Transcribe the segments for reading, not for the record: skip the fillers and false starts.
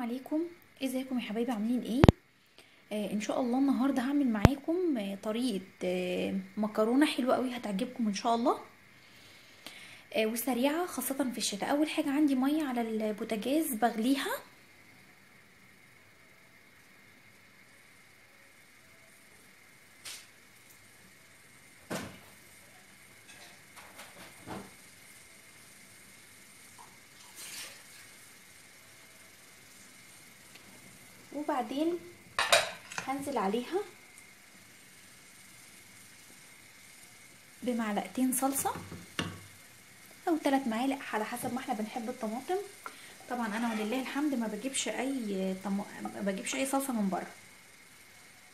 عليكم. ازيكم يا حبايبي؟ عاملين ايه؟ ان شاء الله النهارده هعمل معاكم طريقه مكرونه حلوه قوي هتعجبكم ان شاء الله، وسريعه خاصه في الشتاء. اول حاجه عندي ميه على البوتاجاز بغليها، وبعدين هنزل عليها بمعلقتين صلصه او 3 معالق على حسب ما احنا بنحب الطماطم. طبعا انا ولله الحمد ما بجيبش اي صلصه من بره،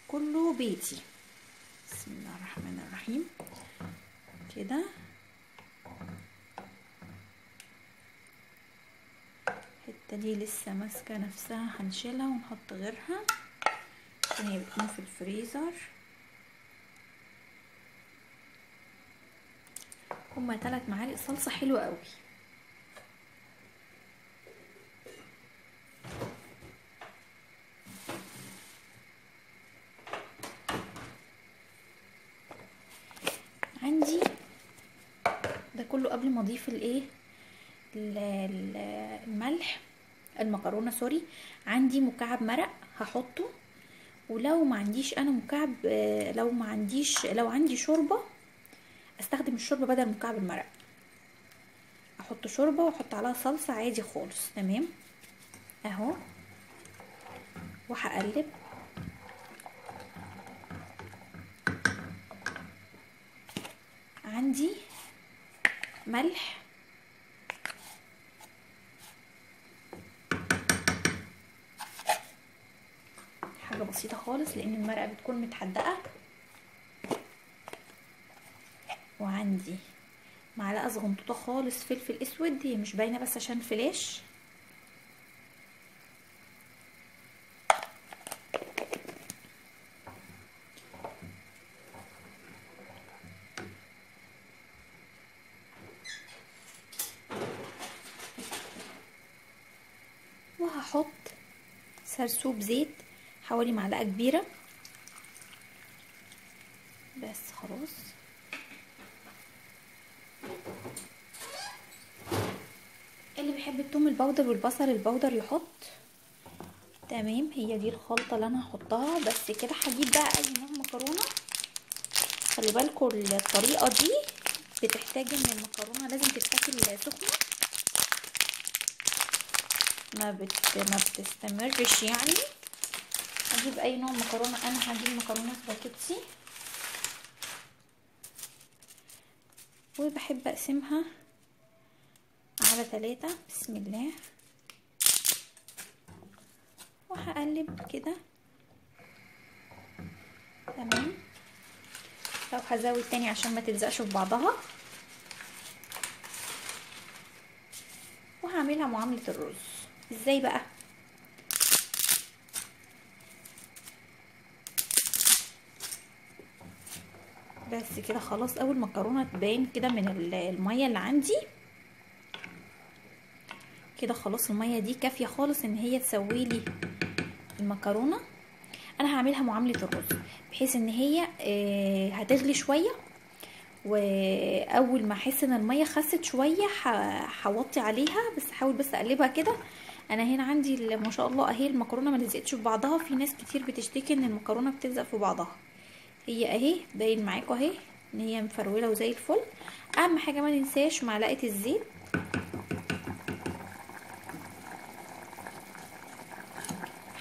كله بيتي. بسم الله الرحمن الرحيم كده. الحته دي لسه ماسكه نفسها، هنشيلها ونحط غيرها عشان هي بتكون في الفريزر. هما 3 معالق صلصه حلوه قوي. عندي ده كله قبل ما اضيف الملح، المكرونه سوري. عندي مكعب مرق هحطه، ولو ما عنديش انا مكعب، لو عندي شوربه استخدم الشوربه بدل مكعب المرق. احط شوربه واحط عليها صلصه عادي خالص. تمام اهو، وهقلب. عندي ملح، حاجه بسيطه خالص لان المرقه بتكون متحدقه. وعندي معلقه صغنطوطه خالص فلفل اسود، هي مش باينه بس عشان فلاش. وهحط سرسوب زيت حوالي معلقه كبيره بس خلاص. اللي بيحب الثوم البودر والبصل البودر يحط. تمام، هي دي الخلطه اللي انا هحطها بس كده. هجيب بقى اي نوع مكرونه. خلي بالكم الطريقه دي بتحتاج ان المكرونه لازم تتاكل سخنه، ما بتستمرش يعني. هجيب اي نوع مكرونه، انا هجيب مكرونه سباكيتي وبحب اقسمها على 3. بسم الله. وهقلب كده. تمام، لو هزود تاني عشان ما تلزقش في بعضها. وهعملها معاملة الرز. ازاي بقى؟ بس كده خلاص. اول مكرونه تبان كده من الميه اللي عندي كده خلاص. الميه دي كافيه خالص ان هي تسوي لي المكرونه. انا هعملها معامله الرز بحيث ان هي هتغلي شويه، واول ما احس ان الميه خست شويه هوطي عليها. بس حاول بس اقلبها كده. انا هنا عندي ما شاء الله اهي المكرونه ما لزقتش في بعضها. في ناس كتير بتشتكي ان المكرونه بتلزق في بعضها. هي اهي باين معاكم اهي ان هي مفروله وزي الفل. اهم حاجه ما ننساش معلقه الزيت.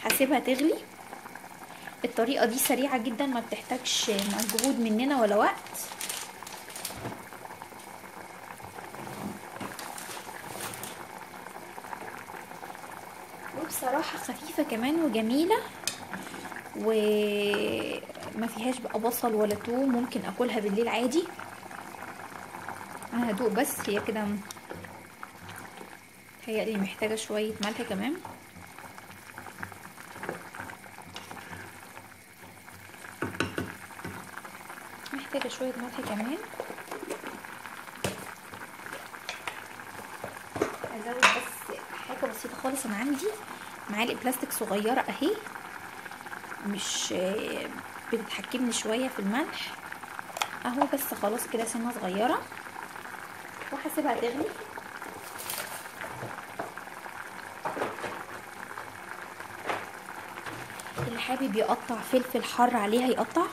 هسيبها تغلي. الطريقه دي سريعه جدا، ما بتحتاجش مجهود مننا ولا وقت. وبصراحه خفيفه كمان وجميله، وما فيهاش بقى بصل ولا توم. ممكن اكلها بالليل عادي. انا هدوق بس هي كده. هي محتاجه شويه ملح كمان. محتاجه شويه ملح كمان. ازود بس حاجه بسيطه خالص. انا عندي معالق بلاستيك صغيره اهي، مش بتتحكمني شويه في الملح اهو، بس خلاص كده سنه صغيره وهسيبها تغلي. اللي حابب يقطع فلفل حار عليها يقطع،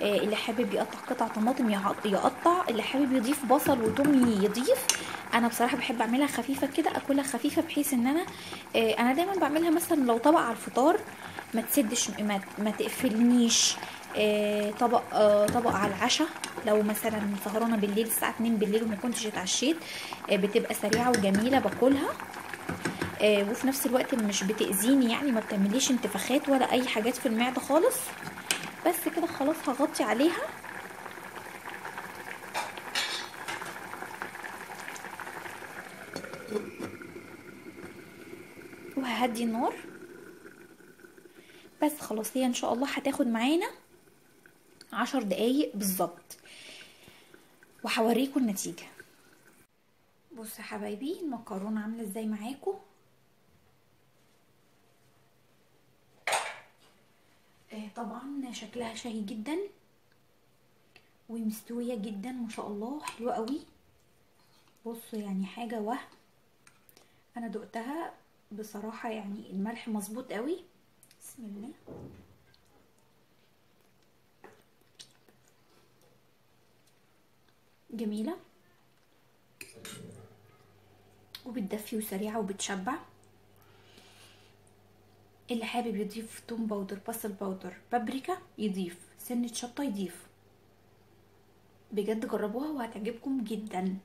اللي حابب يقطع قطع طماطم يقطع، اللي حابب يضيف بصل وتوم يضيف. انا بصراحه بحب اعملها خفيفه كده، اكلها خفيفه، بحيث ان انا دايما بعملها مثلا لو طبق على الفطار ما تسدش، ما تقفلنيش. طبق على العشاء، لو مثلا سهرانه بالليل الساعه 2 بالليل وما كنتش اتعشيت، بتبقى سريعه وجميله باكلها. وفي نفس الوقت مش بتأذيني، يعني ما بتعمليش انتفاخات ولا اي حاجات في المعده خالص. بس كده خلاص هغطي عليها وههدي النار. بس خلاص هي ان شاء الله هتاخد معانا 10 دقايق بالظبط وهوريكم النتيجة. بصوا يا حبايبي المكرونة عاملة ازاي معاكم. طبعا شكلها شهي جدا ومستوية جدا ما شاء الله، حلوة قوي. بصوا يعني حاجة انا دقتها بصراحة، يعني الملح مظبوط قوي. بسم الله. جميلة وبتدفي وسريعة وبتشبع. اللي حابب يضيف توم باودر، بصل باودر، بابريكا يضيف، سنة شطة يضيف. بجد جربوها وهتعجبكم جدا.